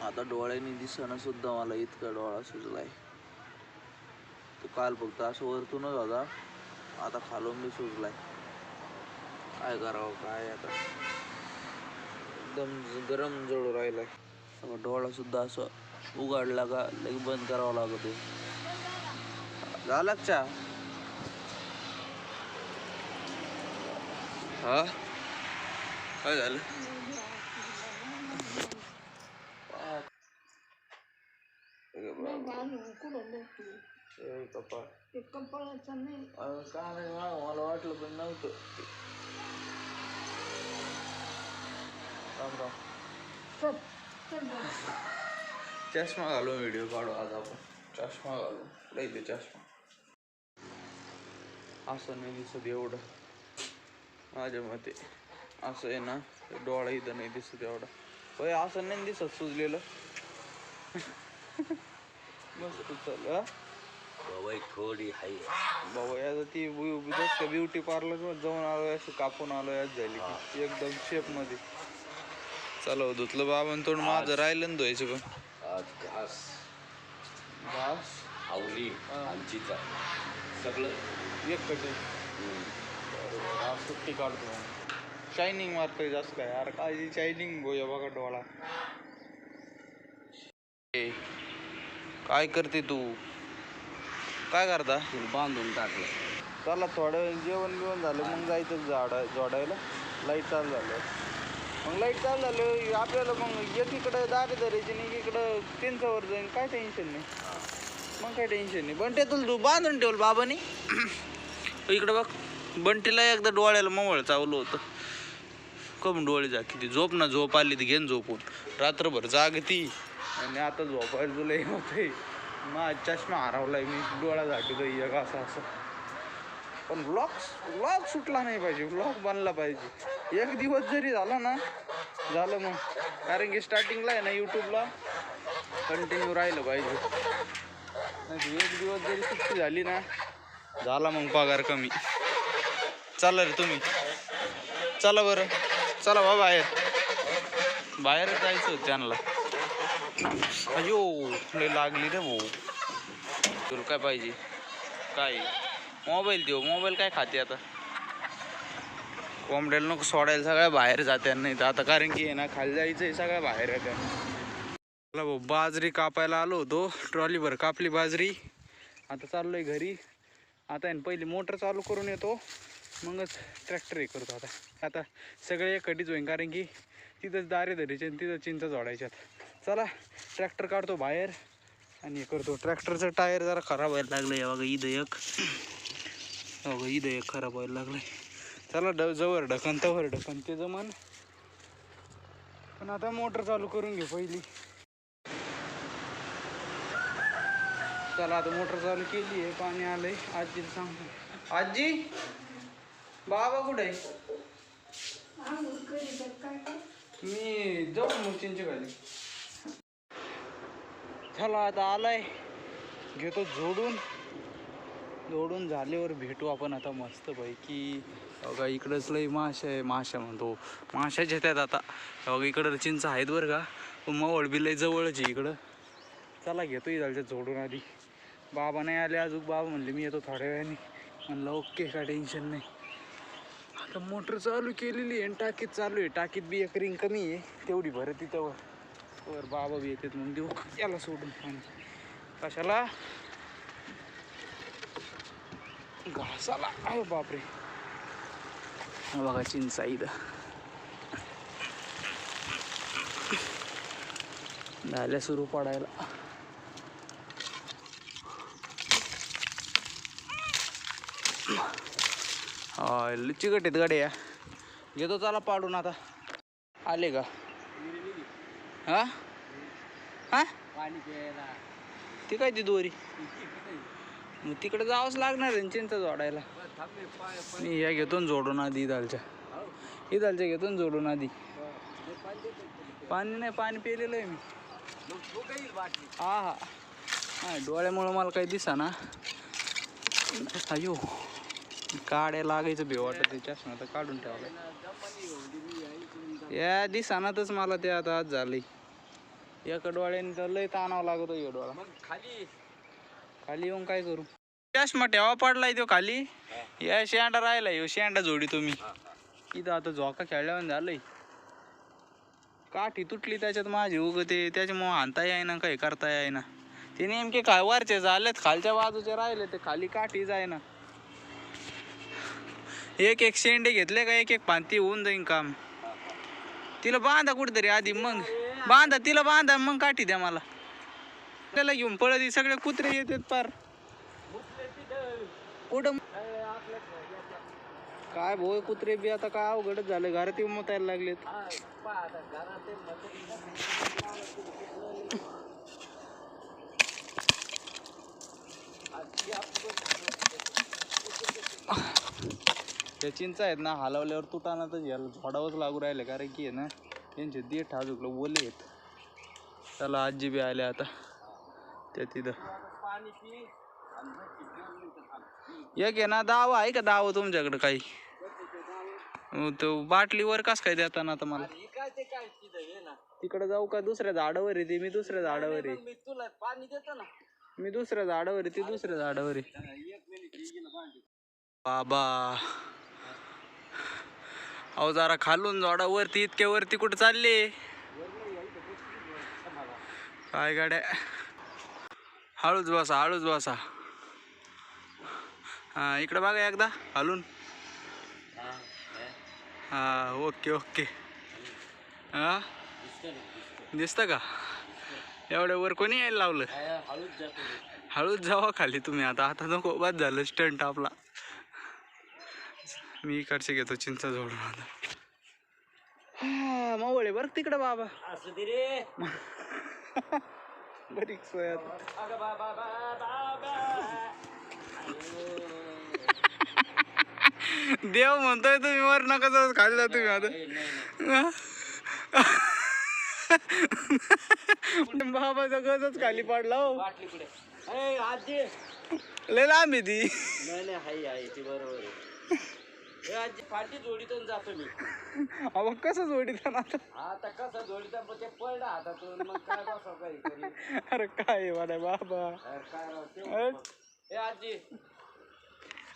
आता डोळ्याने दिसणं सुद्धा मला इतका डोळा सुजलाय. तो काल फक्त असं वरतूनच होता, आता खालून बी सुजलाय. काय करावं काय आता, एकदम गरम जळू राहिलाय. डोळा सुद्धा असं उघडला का लगे बंद करावं लागत. झालं का? हा काय झालं? काय नाही मला वाटलं पण नव्हतं. चष्मा घालून व्हिडिओ काढू आज आपण. चष्मा घालू पहिले चष्मा. असं नाही दिसत एवढं माझ्या मते. असं आहे ना डोळा इथं नाही दिसत एवढा. होय असं नाही दिसत सुजलेलं. मस्त चालू. बाबा थोडी हाय बाबा याचा ती जसं ब्युटी पार्लर जाऊन आलोय, अशी कापून आलोय आज झाली की एकदम शेप मध्ये. चला धुतलं बाबा तोंड. माझं राहिलं ना धुवायचं पण. आज घास घास आवली आमचीचा सगळं एक कटी. आज सुट्टी काढतो. शायनिंग मारतोय जास्त काय यार, काय शायनिंग गोया बघा डोळा. काय करते तू? काय करता? बांधून टाकलं. चला थोडं जेवण बिवण झालं मग जायचं जोडायला. लाईट चालू झालं. मग लाईट चालू झालं आपल्याला मग एकीकडं दारे धरायची आणि एकीकडं त्यांच्यावर जाईन. काय टेन्शन नाही मग, काय टेन्शन नाही. बंटे तुला तू बांधून ठेवलं बाबानी. इकडं बघ, बंटीला एकदा डोळ्याला मवळ चावलं होतं. कम डोळे जा किती झोप ना, झोप आली ती घेऊन झोपून. रात्रभर जागती आणि आता झोपायला तुला हे होतंय. माझा चष्मा हरवलाय, मी डोळा झाटतो एक असं. पण व्लॉग सुटला नाही पाहिजे, व्लॉग बनला पाहिजे. एक दिवस जरी झाला ना झालं मग. कारण की स्टार्टिंगला आहे ना यूट्यूबला कंटिन्यू राहिलं पाहिजे. नाही एक दिवस जरी सुट्टी झाली ना झाला मग पगार कमी. चला रे तुम्ही, चला बरं, चला बा बाहेर जायचं होतं त्यांना. अयो लय लागली रे भाऊ. तुला काय पाहिजे? काय मोबाईल देऊ? मोबाईल काय खाते आता? कोंबड्याला नको सोडायला, सगळ्या बाहेर जात्या नाही तर आता. कारण की आहे ना खाली जायचं आहे, सगळ्या बाहेर येत्या. चला भाऊ बाजरी कापायला आलो होतो, ट्रॉलीभर कापली बाजरी. आता चाललोय घरी. आता आहे ना पहिली मोटर चालू करून येतो मगच ट्रॅक्टर हे करतो. आता सगळे एकटीच होईन कारण की तिथंच दारे धरायचे आणि तिथं चिंचा जोडायच्यात. चला ट्रॅक्टर काढतो बाहेर आणि हे करतो. ट्रॅक्टरचं टायर जरा खराब व्हायला लागलं आहे बघा. इथं एक खराब व्हायला लागलं आहे. चला जवळ ढकन तवर ढकन ते जमन. पण आता मोटर चालू करून घेऊ पहिली. चला आता मोटर चालू केली आहे, पाणी आलंय. आजीला सांगतो. आजी बाबा कुठे आहे? मी जाऊ मग चिंचे खाली. चला आता आलाय, घेतो जोडून झाल्यावर भेटू आपण आता मस्त पैकी. बघा इकडंच लई माशा म्हणतो माशाच्या येतात आता. बघा इकडं चिंच आहेत बरं का, पण मवळ बी लई जवळच आहे इकडं. चला घेतो इथालच्या जोडून आधी. बाबा नाही आले अजून. बाबा म्हणले मी येतो थोड्या वेळाने. म्हणलं ओके काय टेन्शन नाही. आता मोटर चालू केलेली आहे, टाकीत चालू आहे. टाकीत बी एक रिंग कमी आहे, तेवढी भरत तिथं वर बाबा बी येतात मग देऊ याला सोडून पाणी. कशाला? घासाला. अरे बापरे बघा चिंचा इथं झाल्या सुरू पडायला. चिकट आहेत गाड्या. घेतो चला पाडून आता. आले का? हा हा पाणी प्यायला ती काय ती दोरी? मग तिकडे जावंच लागणार आहे चिंच जोडायला. मी या घेतो जोडून आधी. इदालच्या घेतो जोडून आधी. पाणी नाही, पाणी पिलेलं आहे मी. हा डोळ्यामुळं मला काही दिसा ना. अयो काड्या लागायचं भे वाटत चष्मा तर काढून ठेवला. या दिसानातच मला ते आता आज झालंय. एका डोळ्याने तर लय ताणावं लागतो हे डोळा. मग खाली खाली येऊन काय करू? चष्मा ठेवा पडलाय तो खाली. या शेंडा राहिला ह्यो शेंडा जोडी तुम्ही इथं. आता झोका खेळल्यावर झालंय. काठी तुटली त्याच्यात माझी उगते, त्याच्यामुळे हाणता येईना काही करता येईना. ते नेमके काय वरचे झालेत, खालच्या बाजूचे राहिले ते खाली काठी जायना. एक एक शेंडे घेतले का एक एक पांती होऊन जाईन काम. तिला बांधा कुठेतरी आधी, मग बांधा तिला, बांधा मग काठी द्या मला. त्याला घेऊन पळत सगळे कुत्रे येतात पार. कुठं काय भाऊ कुत्रे बी आता काय अवघडच झालं, घरात येऊन मतायला लागलेत. त्या चिंचा आहेत ना हलवल्यावर तुटाना तर याला झोडावंच लागू राहिले, कारण की आहे ना यांचे देठ अजून ओले आहेत. चला आजी बी आले आता त्या तिथं. एक आहे ना दाव आहे का, दाव तुमच्याकडे काही? तो बाटलीवर कस काय देता ना आता मला? तिकडे जाऊ का? दुसऱ्या झाडावर आहे ते, मी दुसऱ्या झाडावर आहे. मी दुसऱ्या झाडावर आहे, ती दुसऱ्या झाडावर आहे. बाबा अहो जरा खालून जोडा, वरती इतक्या वरती कुठं चालले काय गाड्या? हळूच बसा, हळूच बसा. हा इकडे बघा एकदा हलून. हा ओके ओके. हा दिसतं का? एवढ्या वर कोणी यायला लावलं? हळूच जावा खाली तुम्ही. आता आता नको, बाद झालं स्टंट आपला. मी इकडचे घेतो चिंचा जोडून आता. हा मावळे बरं तिकडं बाबा. बरीच सोय आता. देव म्हणतोय तुम्ही वर नका जाऊ, खाली जा तुम्ही आता. बाबाचा गजच खाली पडला हो. लय लांब आहे ती. फाटी जोडीतून जातो मी. अहो कसं जोडीत ना आता कसं जोडीत ते पडला हातातून, मग काय बसा काही. अरे काय म्हणा बाबा. हे आजी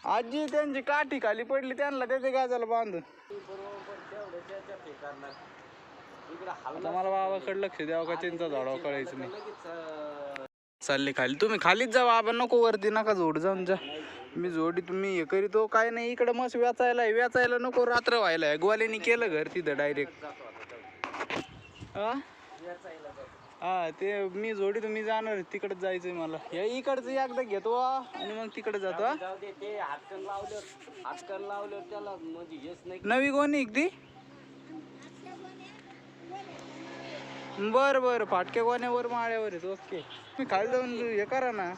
आजी त्यांची काठी खाली पडली, त्यांना त्याच्या गाजाला बांधून. आता मला बाबाकडे लक्ष द्यावं का चिंचा झाडावर कळायचं नाही. चालले खाली, तुम्ही खालीच जा बाबा, नको वरती नका जोड जाऊन जा. मी जोडी तुम्ही हे करीतो काय नाही. इकडं मस्त वेचायला नको, रात्र व्हायला. ग्वालेनी केलं घर तिथं डायरेक्ट. हा ते मी जोडी तुम्ही जाणार तिकडच जायचंय मला. या इकडचं एकदा घेतो आणि मग तिकडे जातो. हातकन लावलं त्याला म्हणजे हेच नाही. नवी कोणी ती? बरं बरं फाटक्या गोण्यावर माळ्यावर आहेत. ओके तुम्ही खाली जाऊन हे करा ना,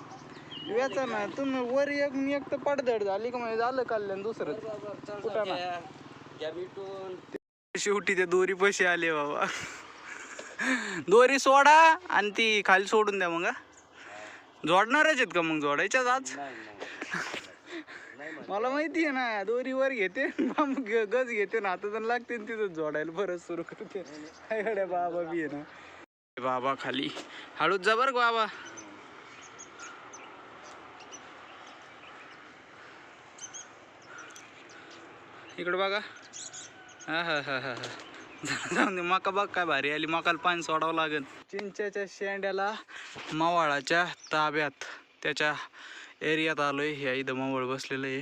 वेचा ना तुम्ही. वर एक तर पडधड झाली का म्हणजे झालं कल्याण दुसरं कुठं ना. शेवटी त्या दोरी पशी आले बाबा. दोरी सोडा आणि ती खाली सोडून द्या. मग जोडणारच आहेत का मग? जोडायच्याच आज. मला माहिती आहे ना, दोरी वर घेते गज घेते ना आता लागते तिथं जोडायला परत सुरू करते. काय बाबा बी आहे ना बाबा. खाली हळूच जा बरं बाबा. इकडं बघा. हा हा हा हा जाऊन दे. मका बघ काय भारी आली. मकाला पाणी सोडावं लागेल. चिंचेच्या शेंड्याला मवाळाच्या ताब्यात, त्याच्या एरियात आलोय. ह्या इथं मवळ बसलेलं आहे.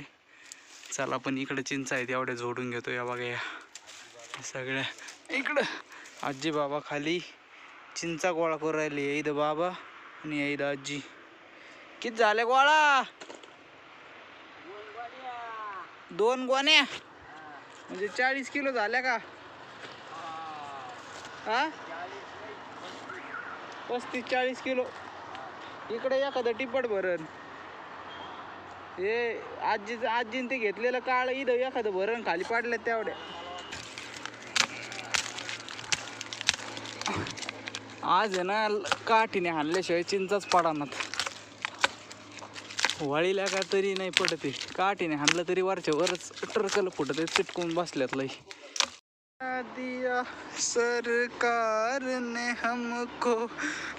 चला आपण इकडे चिंचा आहेत एवढ्या जोडून घेतो. या बघा या सगळ्या इकडं. आजी बाबा खाली चिंचा गोळा करून राहिली. इथं बाबा आणि इथं आजी. किती झाले गोळा? 2 गोण्या म्हणजे 40 किलो झाल्या का? हा 35-40 किलो. इकडे एखादं टिपट भरण. हे आजीने ते घेतलेलं काळ इथं एखादं भरण खाली पाडलं तेवढ्या. आज आहे ना काठीने हाणल्याशिवाय चिंचाच पडानात. वाळीला का तरी नाही पडते. काठीने हाणलं तरी वरच्या वरच टरकल फुटत चिटकून बसल्यात लई. दिया सरकार ने हमको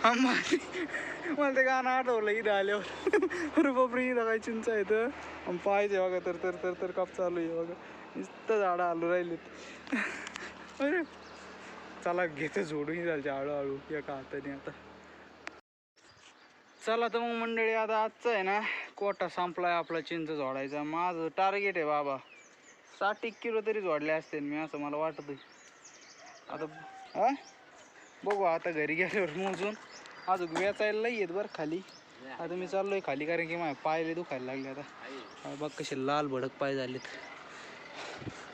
हमारी मला ते गाणं आठवलं इथं आल्यावर. अरे बापरे इथं काय चिंच आहे तर पाहिजे बघा तर तर तर तर काप चालू आहे बघा. नुसतं झाडं आलू राहिलेत. अरे चला घेतं जोडून झालं हळूहळू एका हाताने आता. चला तर मग मंडळी आता आजचं आहे ना कोटा संपलाय आपला चिंच जोडायचा. माझं टार्गेट आहे बाबा 60 किलो तरी जोडले असते मी असं मला वाटत. आता हा बघू आता घरी गेल्यावर मोजून. अजून वेचायला नाही येत बरं खाली. आता मी चाललोय खाली कारण की माझ्या पायले दुखायला लागले आता. बघ कसे लाल भडक पाय झालेत.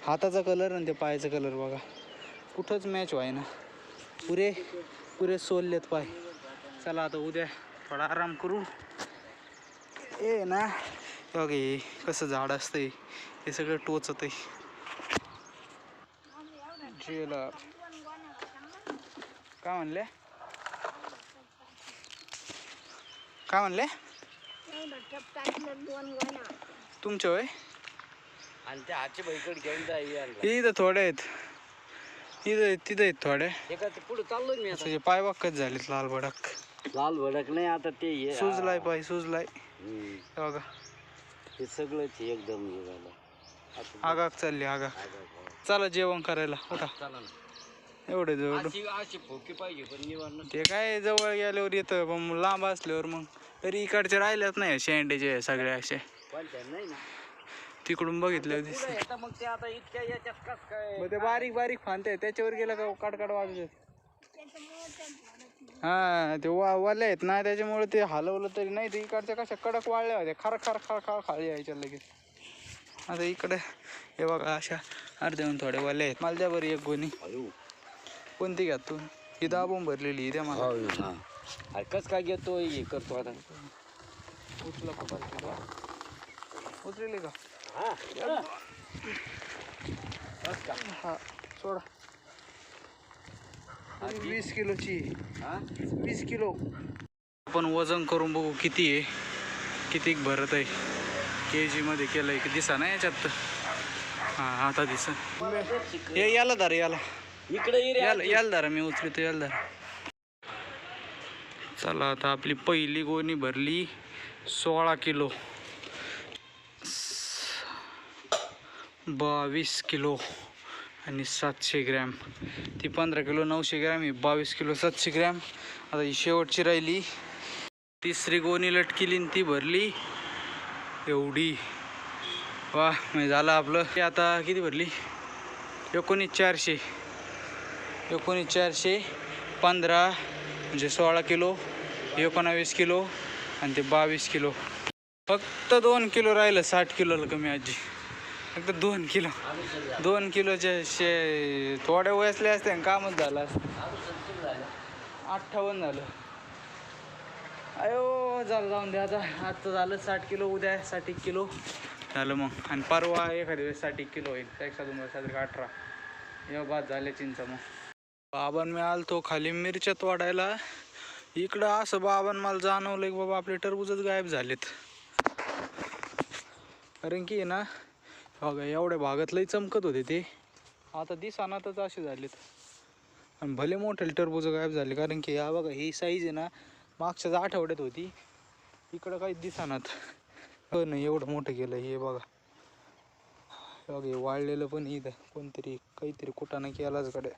हाताचा कलर आणि ते पायाचा कलर बघा कुठंच मॅच व्हाय ना. पुरे पुरे सोललेत पाय. चला आता उद्या थोडा आराम करू. ए ना बघ हे कसं झाड असतंय हे सगळं टोचत आहे. जेला काय म्हणले काय म्हणले तुमच्या वय आणि त्या हातच्या बाईकडे घेऊन जाईल. इथं थोडे आहेत इथं तिथं आहेत थोडे. पुढे चाललोय मी आता. पाय वाकत झालेत लाल भडक. लाल भडक नाही आता ते सुजलाय पाय सुजलाय बघा. हे सगळंच एकदम हे झालं. आगाग चालली आगाग. चला जेवण करायला होता चला ना. एवढे जवळ अशी फोकी पाहिजे पण निवारण. ते काय जवळ गेल्यावर येतं पण लांब असल्यावर मग तरी इकडचे राहिलेच नाही शेंडेचे सगळे असे. नाही ना तिकडून बघितले दिसते. मग ते आता इतक्या याच्यात कस काय मग ते बारीक बारीक फांते त्याच्यावर गेलं का काटकाट वाजत. हा ते वाले आहेत ना त्याच्यामुळे ते हलवलं तरी नाही. ते इकडच्या कशा कडक वाळल्या होत्या खर खर खर खर खाली यायच्या लगेच. आता इकडे हे बघा अशा अर्ध्याहून थोडे वाले आहेत. मला द्या बरं एक गोणी. कोणती घ्या तू ही दाबून भरलेली द्या मला. कस काय घेतो हे करतो आता. उचला उचलेली का हा सोडा. 20 किलोची 20 किलो. आपण वजन करून बघू किती आहे किती भरत आहे. केजी मध्ये केलंय की दिसा ना याच्यात. हा आता दिसा. हे याला धर याला इकडे याला धरा मी उचलतो याला धरा. चला आता आपली पहिली गोणी भरली 16 किलो 22 किलो आणि 700 ग्रॅम. ती 15 किलो 900 ग्रॅम ही 22 किलो 700 ग्रॅम. आता ही शेवटची राहिली तिसरी गोणी लटकिली ती भरली एवढी. वा म्हणजे झालं आपलं. ते आता किती भरली 19,400 15 म्हणजे 16 किलो 19 किलो आणि ते 22 किलो. फक्त 2 किलो राहिलं 60 किलोला कमी आजी. फक्त 2 किलो 2 किलोचे थोड्या वयसले असते कामच झालं असतं. 58 झालं. अयो झालं जाऊन द्या आता. आजचं झालं 60 किलो उद्या 60 किलो झालं मग. आणि परवा एखाद्या वेळेस 60 किलो होईल. त्यापेक्षा 18 या बाद झाले चिंचा. मग बाबान मी आलतो खाली मिरच्या तोडायला. इकडं असं बाबान मला जाणवलं की बाबा आपले टरबूजच गायब झालेत. कारण की ना बघा एवढ्या भागात लई चमकत होते ते आता दिसानातच असे झालेत. आणि भले मोठे टरबूज गायब झाले कारण की हा बघा ही साईज आहे ना मागच्याच आठवड्यात होती. इकडं काहीच दिसानात. हो नाही एवढं मोठं केलं हे बघा. बघा हे वाळलेलं पण इथं कोणतरी काहीतरी कुटाणा केलाच कडे.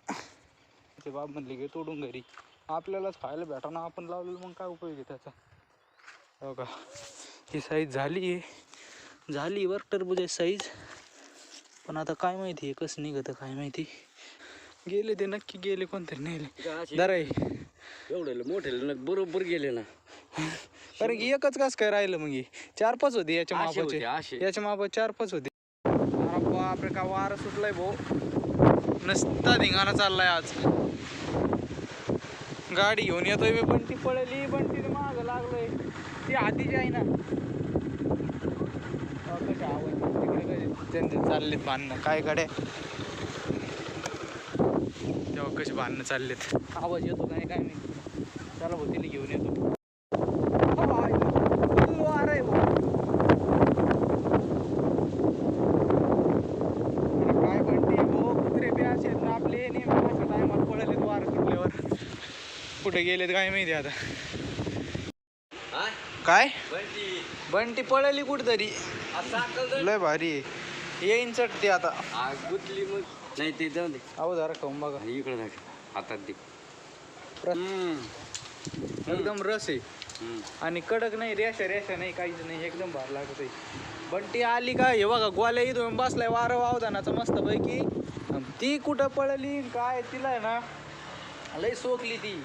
ते बाब म्हणले गे तोडून घरी आपल्यालाच खायला भेटाना आपण लावलेलं मग काय उपयोग आहे त्याचा. बघा ही साईज झाली वर टरबूजाची साईज. पण आता काय माहिती आहे कसं निघतं काय माहिती. गेले ते नक्की गेले कोणतरी नेले दराई एवढे मोठे बरोबर गेले ना. कारण की एकच कस काय राहिलं मग 4-5 होते याच्या मापाचे. याच्या मापा 4-5 होते. अरे बापरे का वारा सुटलाय भाऊ. नसता धिंगाणा चाललाय आज. गाडी घेऊन येतोय मी पण ती पळली पण तिथे मागं लागलोय. ती हातीची आहे ना. कशा आवाज त्यांचे चाललेत भांडणं काय गाड्या. तेव्हा कशी भांडणं चाललेत. आवाज येतो काय काय नाही. त्याला होतीला घेऊन येतो. काय म्हणते हो कुत्रे बी असे ना कुठे गेलेत काय माहिती आता. हा? काय बंटी. बंटी पळाली कुठतरी. साखर लय भारी आहे. येईन चटते आता. गुतली मग नाही ते जाऊ दे. अहो जरा खाऊन बघा. इकडे दाखव हातात दे. एकदम रस आहे आणि कडक नाही, रेषा नाही, काहीच नाही, एकदम भार लागत आहे. बंटी आली का हे बघा गोल्या इथून बसलाय वारं वावदानाचं मस्त पैकी. ती कुठं पळली काय, तिला आहे ना लय सोकली ती.